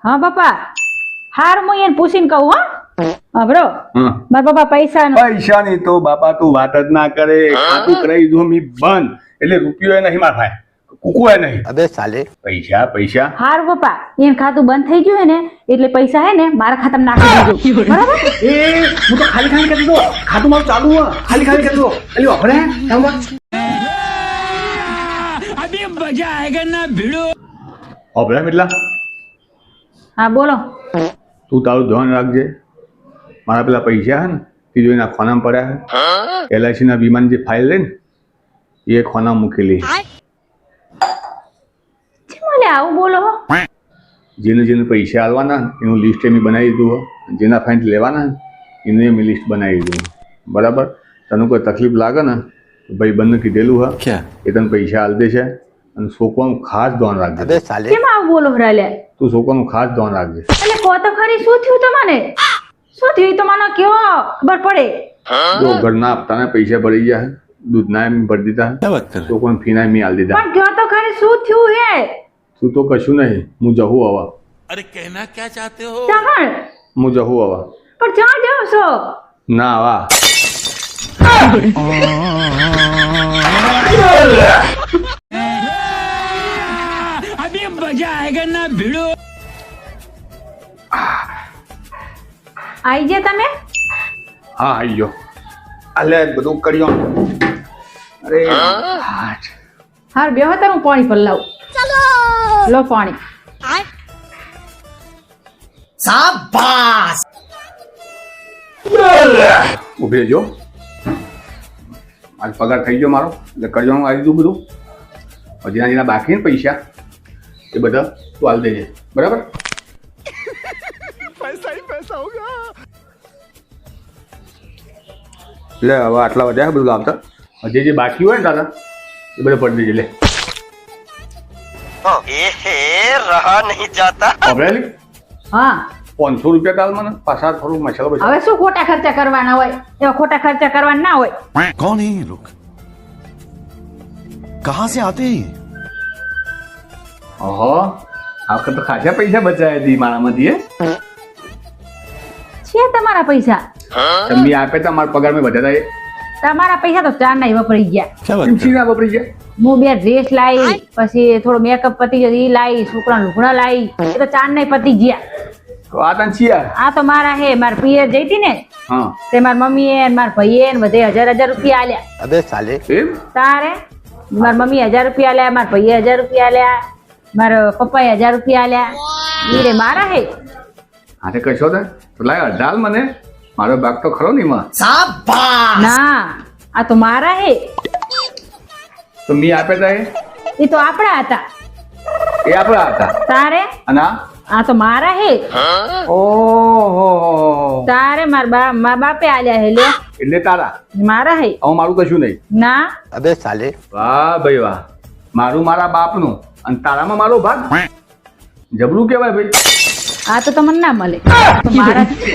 હા બાપા હાર હું એને પૂછીને કહું હા બ્રો મારા બાપા પૈસા ની તો બાપા તું વાત જ ના કરે. ખાતું કરાવી દો મી બંધ એટલે રૂપિયો નહીં માર ભાઈ કુકુએ નહીં. અબે સાલે પૈસા હાર બાપા એને ખાતું બંધ થઈ ગયું હે ને એટલે પૈસા હે ને મારા ખાતામાં નાખી દીધું બરાબર. એ હું તો ખાલી કરી દો. ખાતું મારું ચાલુ હે. ખાલી કરી દો. અલી વાપરે अभी मजा आएगा ना भिड़ो. વાપરે એટલા હા બોલો. તું તારું ધ્યાન રાખજે. મારા પેલા પૈસા હે ને તિજોરીના ખોનામાં પડ્યા હે. LIC ના વીમાની જે ફાઇલ રહી ને એ ખોનામાં મૂકેલી. મને આવું બોલો હો. જેને પૈસા આલવાના એનું લિસ્ટ મેં બનાવી દીધું. જેના ફાઇન લેવાના એનું મેં લિસ્ટ બનાવી દીધું. બરાબર. તને કોઈ તકલીફ લાગે ને ભાઈ બંને કીધેલું હા એ તને પૈસા આલ દે છે અને છોકવાનું ખાસ ધ્યાન રાખજે. અબે સાલે કેમ આવું બોલો હરાલ્યા? તું છોકવાનું ખાસ ધ્યાન રાખજે. એટલે કો તો ખરી શું થયું તમને? શું થયું તો મને કયો ખબર પડે. જો ઘરના હપ્તાના પૈસા ભરી ગયા દૂધ ના એમ ભરી દીધા છોકરાને ફી ના એમ આલ દીધા. પણ કયો તો ખરી શું થયું હે? તું તો કશું નહીં. હું જહું હવા. अरे कहना क्या चाहते हो? ચાકણ હું જહું હવા. પણ ક્યાં જાવ છો? ના વા अभी मजा आएगा ना भिड़ो. આઈ ગયા તમે? હા આઈ ગયો. અલે બધું કર્યો. અરે હાથ. હાર બેહો તો હું પાણી પર લાવું. લો પાણી. શાબાશ ઉભી રહેજો. આજ પગાર થઈ ગયો મારો એટલે કરજવાનું આવી દીધું બધું. હજી જેના બાકી ને પૈસા એ બધા તું હાલ દેજે. બરાબર. લે હવે આટલા વધ્યા બધું લાવતા. હજી જે બાકી હોય ને દાદા એ બધા પડી દેજે. લે रहा नहीं जाता અભરાલી હા 500 રૂપિયા કાલ મને પાછા થોડું મસાલો બસાલો. હવે શું ખોટા ખર્ચા કરવાના હોય? એવા ખોટા ખર્ચા કરવાના ના હોય. कौन है ये लोग कहाँ से आते हैं ઓહો આ વખત તો ખાસા પૈસા બચાવ્યા હતી મારામાંથી. છે તમારા પૈસા? તમે આપે તો મારા પગાર મેં વધ્યા હતા. તમારા પૈસા તો ચાર ના વપરાઈ ગયા. કિમસી ના વપરી ગયા. હું બે ડ્રેસ લાવી પછી થોડો મેકઅપ પતી ગયો ઈ લાવી છોકરા લુગડા લાવી એ તો ચાર ના પતી ગયા. તો આ તને છીએ. આ તો મારા હે મારા પિયર જઈ હતી ને હા તે મારા મમ્મીએ ને મારા ભાઈએ ને બધે 1000 રૂપિયા આલ્યા. અબે સાલે એમ તારે મારા મમ્મી 1000 રૂપિયા આલ્યા મારા ભાઈએ 1000 રૂપિયા આલ્યા મારા પપ્પાએ 1000 રૂપિયા આલ્યા. ઈ રે મારા હે. હા તે કશો તો લાય અઢાલ મને મારો બાગ તો ખરો ને એમાં. શાબાશ ના આ તો મારા હે. તો મી આપે તા એ તો આપણા હતા. એ આપણા હતા. તારે અને આ તો મારા હે. ઓહો તારે મારા બાપે આલ્યા હે. લે એટલે તારા મારા હે. હવે મારું કશું નહીં. ના અબે સાલે વાહ ભાઈ વાહ. મારું મારા બાપનું અને તારામાં મારો ભાગ. જબરું કહેવાય ભાઈ. આ તો તમને ના મળે. તો મારા જ છે.